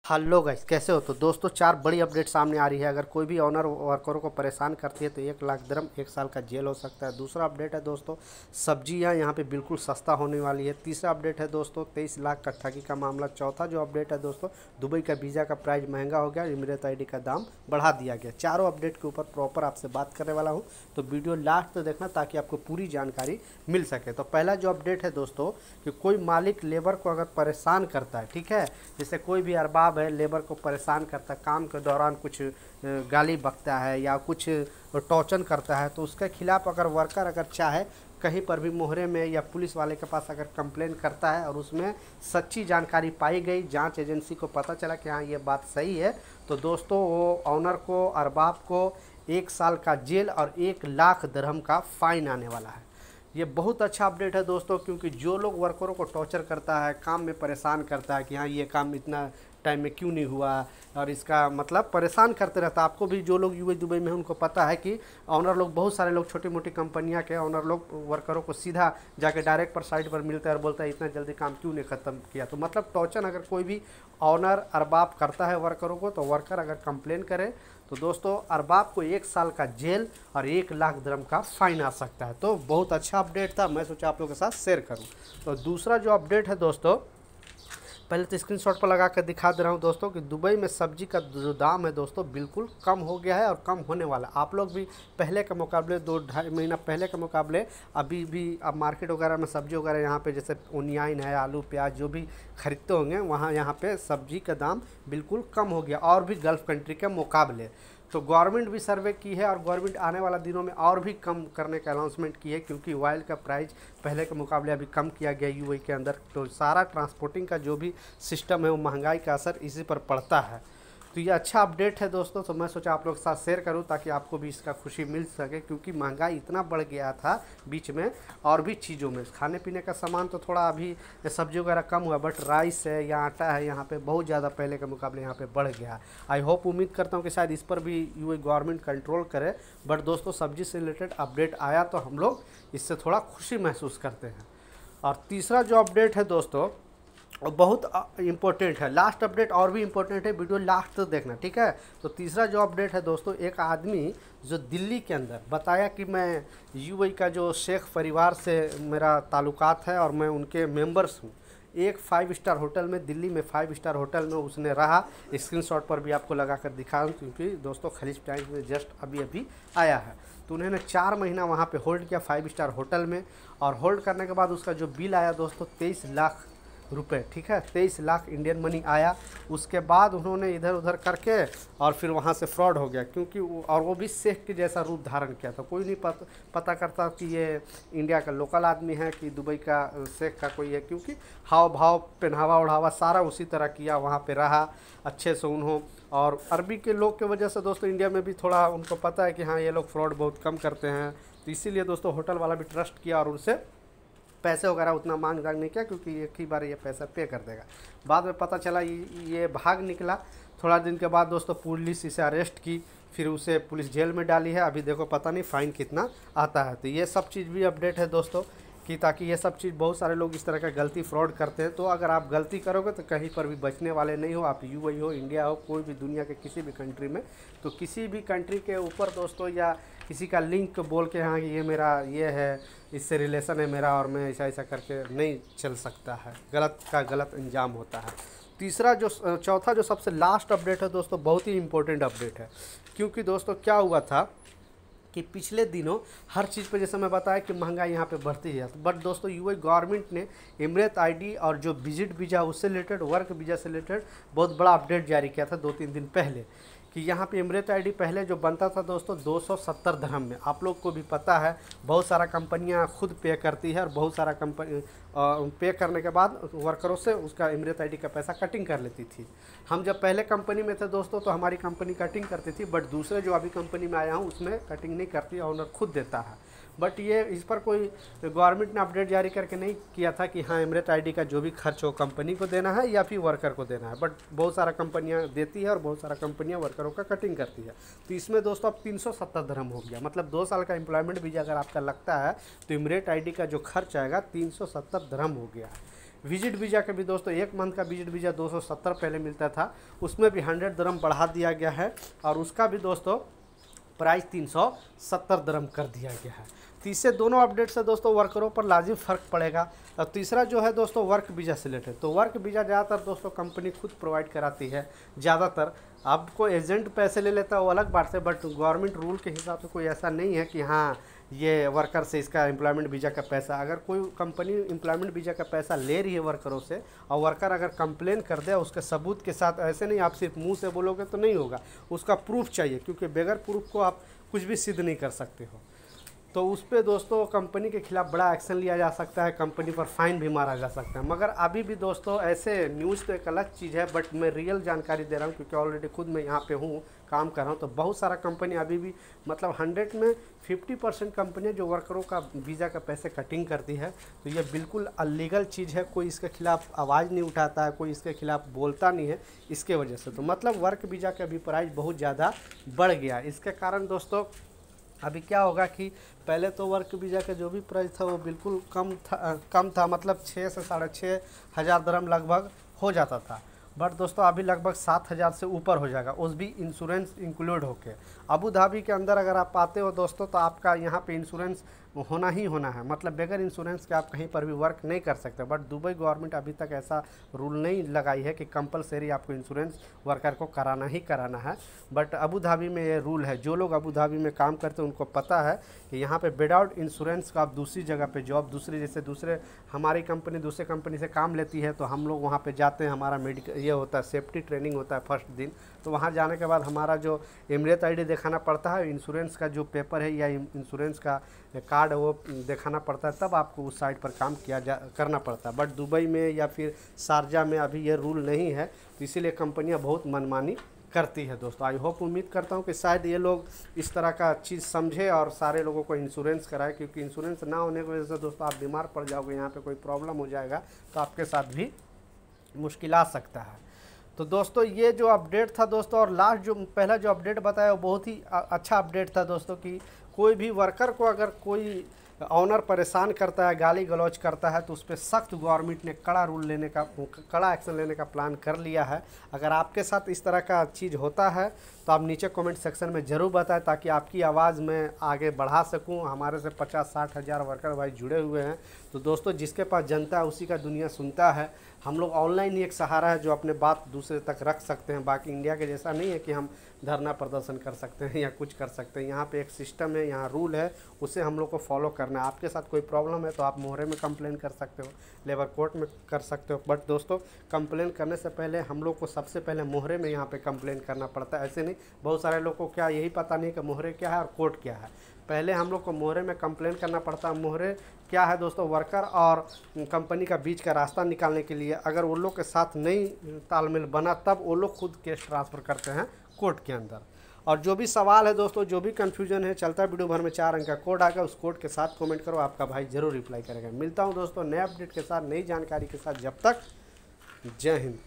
Hello guys, कैसे हो? तो दोस्तों, चार बड़ी अपडेट सामने आ रही है। अगर कोई भी ऑनर वर्करों को परेशान करती है तो 1 लाख दिरहम 1 साल का जेल हो सकता है। दूसरा अपडेट है दोस्तों, सब्जियां यहाँ पे बिल्कुल सस्ता होने वाली है। तीसरा अपडेट है दोस्तों, 23 लाख का ठगी का मामला। चौथा जो अपडेट है दोस्तों, दुबई का वीज़ा का प्राइस महंगा हो गया, इमिरेट आईडी का दाम बढ़ा दिया गया। चारों अपडेट के ऊपर प्रॉपर आपसे बात करने वाला हूँ, तो वीडियो लास्ट तक देखना ताकि आपको पूरी जानकारी मिल सके। तो पहला जो अपडेट है दोस्तों, कि कोई मालिक लेबर को अगर परेशान करता है, ठीक है, जैसे कोई भी अरबाब है लेबर को परेशान करता है, काम के दौरान कुछ गाली बकता है या कुछ टॉर्चर करता है, तो उसके खिलाफ अगर वर्कर अगर चाहे कहीं पर भी मोहरे में या पुलिस वाले के पास अगर कंप्लेन करता है और उसमें सच्ची जानकारी पाई गई, जांच एजेंसी को पता चला कि हाँ ये बात सही है, तो दोस्तों वो ऑनर को, अरबाब को 1 साल का जेल और 1 लाख दिरहम का फाइन आने वाला है। ये बहुत अच्छा अपडेट है दोस्तों, क्योंकि जो लोग वर्करों को टॉर्चर करता है, काम में परेशान करता है कि हाँ ये काम इतना टाइम में क्यों नहीं हुआ, और इसका मतलब परेशान करते रहता है। आपको भी जो लोग यूएई दुबई में हैं उनको पता है कि ऑनर लोग, बहुत सारे लोग, छोटी मोटी कंपनियां के ऑनर लोग वर्करों को सीधा जाके डायरेक्ट पर साइट पर मिलता है और बोलता है इतना जल्दी काम क्यों नहीं ख़त्म किया। तो मतलब टॉर्चर अगर कोई भी ऑनर अरबाब करता है वर्करों को, तो वर्कर अगर कंप्लेन करे तो दोस्तों अरबाब को 1 साल का जेल और 1 लाख दिरहम का फाइन आ सकता है। तो बहुत अच्छा अपडेट था, मैं सोचा आप लोगों के साथ शेयर करूं। तो दूसरा जो अपडेट है दोस्तों, पहले तो स्क्रीनशॉट पर लगा कर दिखा दे रहा हूँ दोस्तों, कि दुबई में सब्जी का जो दाम है दोस्तों बिल्कुल कम हो गया है और कम होने वाला। आप लोग भी पहले के मुकाबले 2-2.5 महीना पहले के मुकाबले अभी भी अब मार्केट वगैरह में सब्जी वगैरह यहाँ पे जैसे ओनियन है, आलू प्याज जो भी खरीदते होंगे, वहाँ यहाँ पे सब्जी का दाम बिल्कुल कम हो गया, और भी गल्फ़ कंट्री के मुकाबले। तो गवर्नमेंट भी सर्वे की है और गवर्नमेंट आने वाला दिनों में और भी कम करने का अनाउंसमेंट की है, क्योंकि ऑयल का प्राइस पहले के मुकाबले अभी कम किया गया यूएई के अंदर। तो सारा ट्रांसपोर्टिंग का जो भी सिस्टम है वो महंगाई का असर इसी पर पड़ता है। तो ये अच्छा अपडेट है दोस्तों, तो मैं सोचा आप लोग के साथ शेयर करूं ताकि आपको भी इसका खुशी मिल सके, क्योंकि महंगाई इतना बढ़ गया था बीच में, और भी चीज़ों में खाने पीने का सामान तो थोड़ा अभी सब्जी वगैरह कम हुआ, बट राइस है या आटा है यहाँ पे बहुत ज़्यादा पहले के मुकाबले यहाँ पे बढ़ गया। आई होप, उम्मीद करता हूँ कि शायद इस पर भी यूएई गवर्नमेंट कंट्रोल करे। बट दोस्तों, सब्जी से रिलेटेड अपडेट आया तो हम लोग इससे थोड़ा खुशी महसूस करते हैं। और तीसरा जो अपडेट है दोस्तों, और बहुत इम्पोर्टेंट है, लास्ट अपडेट और भी इम्पोर्टेंट है, वीडियो लास्ट तक देखना, ठीक है। तो तीसरा जो अपडेट है दोस्तों, एक आदमी जो दिल्ली के अंदर बताया कि मैं यूएई का जो शेख परिवार से मेरा ताल्लुकात है और मैं उनके मेंबर्स हूँ। एक 5 स्टार होटल में, दिल्ली में 5 स्टार होटल में उसने रहा। स्क्रीनशॉट पर भी आपको लगा कर दिखाऊँ, क्योंकि दोस्तों खलीज टाइम्स में जस्ट अभी अभी आया है। तो उन्होंने 4 महीना वहाँ पे होल्ड किया 5 स्टार होटल में, और होल्ड करने के बाद उसका जो बिल आया दोस्तों 23 लाख रुपए, ठीक है, 23 लाख इंडियन मनी आया। उसके बाद उन्होंने इधर उधर करके और फिर वहाँ से फ्रॉड हो गया, क्योंकि और वो भी शेख के जैसा रूप धारण किया था। कोई नहीं पता करता कि ये इंडिया का लोकल आदमी है कि दुबई का शेख का कोई है, क्योंकि हाव भाव, पहनावा ओढ़ावा सारा उसी तरह किया, वहाँ पे रहा अच्छे से उन्होंने। और अरबी के लोग की वजह से दोस्तों इंडिया में भी थोड़ा उनको पता है कि हाँ ये लोग फ्रॉड बहुत कम करते हैं, तो इसीलिए दोस्तों होटल वाला भी ट्रस्ट किया और उनसे पैसे वगैरह उतना मांग नहीं किया, क्योंकि एक ही बार ये पैसा पे कर देगा। बाद में पता चला ये भाग निकला। थोड़ा दिन के बाद दोस्तों पुलिस इसे अरेस्ट की, फिर उसे पुलिस जेल में डाली है। अभी देखो पता नहीं फ़ाइन कितना आता है। तो ये सब चीज़ भी अपडेट है दोस्तों, कि ताकि ये सब चीज़, बहुत सारे लोग इस तरह का गलती फ्रॉड करते हैं। तो अगर आप गलती करोगे तो कहीं पर भी बचने वाले नहीं हो। आप यूएई हो, इंडिया हो, कोई भी दुनिया के किसी भी कंट्री में, तो किसी भी कंट्री के ऊपर दोस्तों या किसी का लिंक बोल के हाँ कि ये मेरा ये है, इससे रिलेशन है मेरा और मैं ऐसा ऐसा करके नहीं चल सकता है, गलत का गलत अंजाम होता है। चौथा जो सबसे लास्ट अपडेट है दोस्तों, बहुत ही इम्पोर्टेंट अपडेट है, क्योंकि दोस्तों क्या हुआ था कि पिछले दिनों हर चीज़ पे जैसे मैं बताया कि महंगाई यहाँ पे बढ़ती है, बट दोस्तों यूएई गवर्नमेंट ने इमिरेट आईडी और जो विजिट वीज़ा उससे रिलेटेड, वर्क वीज़ा से रिलेटेड बहुत बड़ा अपडेट जारी किया था 2-3 दिन पहले, कि यहाँ पे इमिरेट आईडी पहले जो बनता था दोस्तों 270 दिरहम में। आप लोग को भी पता है बहुत सारा कंपनियाँ खुद पे करती है, और बहुत सारा कंपनी पे करने के बाद वर्करों से उसका इमिरेट आईडी का पैसा कटिंग कर लेती थी। हम जब पहले कंपनी में थे दोस्तों तो हमारी कंपनी कटिंग करती थी, बट दूसरे जो अभी कंपनी में आया हूँ उसमें कटिंग नहीं करती, ऑनर खुद देता है। बट ये इस पर कोई गवर्नमेंट ने अपडेट जारी करके नहीं किया था कि हाँ इमिरेट आईडी का जो भी खर्च हो कंपनी को देना है या फिर वर्कर को देना है, बट बहुत सारा कंपनियां देती है और बहुत सारा कंपनियां वर्करों का कटिंग करती है। तो इसमें दोस्तों अब 370 दिरहम हो गया, मतलब 2 साल का एम्प्लॉयमेंट वीज़ा अगर आपका लगता है तो इमिरेट आईडी का जो खर्च आएगा 370 दिरहम हो गया है। विजिट वीज़ा का भी दोस्तों 1 मंथ का विजिट वीज़ा 270 पहले मिलता था, उसमें भी 100 दिरहम बढ़ा दिया गया है और उसका भी दोस्तों प्राइस 370 दिरहम कर दिया गया है। तो इससे दोनों अपडेट से दोस्तों वर्करों पर लाजिम फ़र्क पड़ेगा। और तीसरा जो है दोस्तों वर्क वीज़ा से रिलेटेड, तो वर्क वीज़ा ज़्यादातर दोस्तों कंपनी खुद प्रोवाइड कराती है ज़्यादातर। आपको एजेंट पैसे ले लेता है वो अलग बात है, बट गवर्नमेंट रूल के हिसाब से कोई ऐसा नहीं है कि हाँ ये वर्कर से इसका एम्प्लॉयमेंट वीज़ा का पैसा, अगर कोई कंपनी एम्प्लॉयमेंट वीज़ा का पैसा ले रही है वर्करों से और वर्कर अगर कंप्लेन कर दे उसके सबूत के साथ, ऐसे नहीं आप सिर्फ मुंह से बोलोगे तो नहीं होगा, उसका प्रूफ चाहिए, क्योंकि बगैर प्रूफ को आप कुछ भी सिद्ध नहीं कर सकते हो। तो उस पर दोस्तों कंपनी के खिलाफ़ बड़ा एक्शन लिया जा सकता है, कंपनी पर फाइन भी मारा जा सकता है। मगर अभी भी दोस्तों ऐसे न्यूज़ तो एक अलग चीज़ है, बट मैं रियल जानकारी दे रहा हूँ क्योंकि ऑलरेडी खुद मैं यहाँ पे हूँ, काम कर रहा हूँ। तो बहुत सारा कंपनी अभी भी मतलब 100 में 50% कंपनियाँ जो वर्करों का वीज़ा का पैसे कटिंग करती है। तो ये बिल्कुल अलीगल चीज़ है, कोई इसके खिलाफ़ आवाज़ नहीं उठाता है, कोई इसके खिलाफ़ बोलता नहीं है इसके वजह से। तो मतलब वर्क वीज़ा का भी प्राइस बहुत ज़्यादा बढ़ गया। इसके कारण दोस्तों अभी क्या होगा कि पहले तो वर्क वीज़ा का जो भी प्राइस था वो बिल्कुल कम था, मतलब 6 से 6.5 हज़ार दिरहम लगभग हो जाता था। बट दोस्तों अभी लगभग 7,000 से ऊपर हो जाएगा, उस भी इंश्योरेंस इंक्लूड होके। अबू धाबी के अंदर अगर आप आते हो दोस्तों तो आपका यहाँ पे इंश्योरेंस होना ही होना है, मतलब बगैर इंश्योरेंस के आप कहीं पर भी वर्क नहीं कर सकते। बट दुबई गवर्नमेंट अभी तक ऐसा रूल नहीं लगाई है कि कंपलसरी आपको इंश्योरेंस वर्कर को कराना ही कराना है। बट अबू धाबी में ये रूल है, जो लोग अबू धाबी में काम करते हैं उनको पता है कि यहाँ पे विदाउट इंश्योरेंस का आप दूसरी जगह पे जॉब, दूसरे हमारी कंपनी दूसरे कंपनी से काम लेती है तो हम लोग वहाँ पे जाते हैं, हमारा मेडिकल ये होता है, सेफ्टी ट्रेनिंग होता है फर्स्ट दिन। तो वहाँ जाने के बाद हमारा जो एमरेट आईडी दिखाना पड़ता है, इंश्योरेंस का जो पेपर है या इंश्योरेंस का कार्ड है वो दिखाना पड़ता है, तब आपको उस साइट पर काम करना पड़ता है। बट दुबई में या फिर शारजा में अभी ये रूल नहीं है, तो इसीलिए कंपनियाँ बहुत मनमानी करती है दोस्तों। आई होप, उम्मीद करता हूँ कि शायद ये लोग इस तरह का चीज़ समझे और सारे लोगों को इंश्योरेंस कराए, क्योंकि इंश्योरेंस ना होने की वजह से दोस्तों आप बीमार पड़ जाओगे, यहाँ पे कोई प्रॉब्लम हो जाएगा तो आपके साथ भी मुश्किल आ सकता है। तो दोस्तों ये जो अपडेट था दोस्तों, और लास्ट जो पहला जो अपडेट बताया वो बहुत ही अच्छा अपडेट था दोस्तों, कि कोई भी वर्कर को अगर कोई ऑनर परेशान करता है, गाली गलौज करता है, तो उस पर सख्त गवर्नमेंट ने कड़ा एक्शन लेने का प्लान कर लिया है। अगर आपके साथ इस तरह का चीज़ होता है तो आप नीचे कमेंट सेक्शन में ज़रूर बताएं, ताकि आपकी आवाज़ मैं आगे बढ़ा सकूं। हमारे से 50-60 हज़ार वर्कर भाई जुड़े हुए हैं। तो दोस्तों जिसके पास जनता है उसी का दुनिया सुनता है। हम लोग ऑनलाइन ही एक सहारा है जो अपने बात दूसरे तक रख सकते हैं। बाकी इंडिया के जैसा नहीं है कि हम धरना प्रदर्शन कर सकते हैं या कुछ कर सकते हैं। यहाँ पे एक सिस्टम है, यहाँ रूल है, उसे हम लोग को फॉलो करना है। आपके साथ कोई प्रॉब्लम है तो आप मोहरे में कंप्लेन कर सकते हो, लेबर कोर्ट में कर सकते हो। बट दोस्तों कंप्लेन करने से पहले हम लोग को सबसे पहले मोहरे में यहाँ पे कंप्लेन करना पड़ता है। ऐसे नहीं, बहुत सारे लोग को क्या यही पता नहीं कि मोहरे क्या है और कोर्ट क्या है। पहले हम लोग को मोहरे में कंप्लेन करना पड़ता है। मोहरे क्या है दोस्तों, वर्कर और कंपनी का बीच का रास्ता निकालने के लिए। अगर वो लोग के साथ नहीं तालमेल बना तब वो लोग खुद केस ट्रांसफ़र करते हैं कोर्ट के अंदर। और जो भी सवाल है दोस्तों, जो भी कन्फ्यूजन है, चलता वीडियो भर में 4 अंक का कोड आएगा, उस कोड के साथ कमेंट करो, आपका भाई ज़रूर रिप्लाई करेगा। मिलता हूँ दोस्तों नए अपडेट के साथ, नई जानकारी के साथ। जब तक जय हिंद।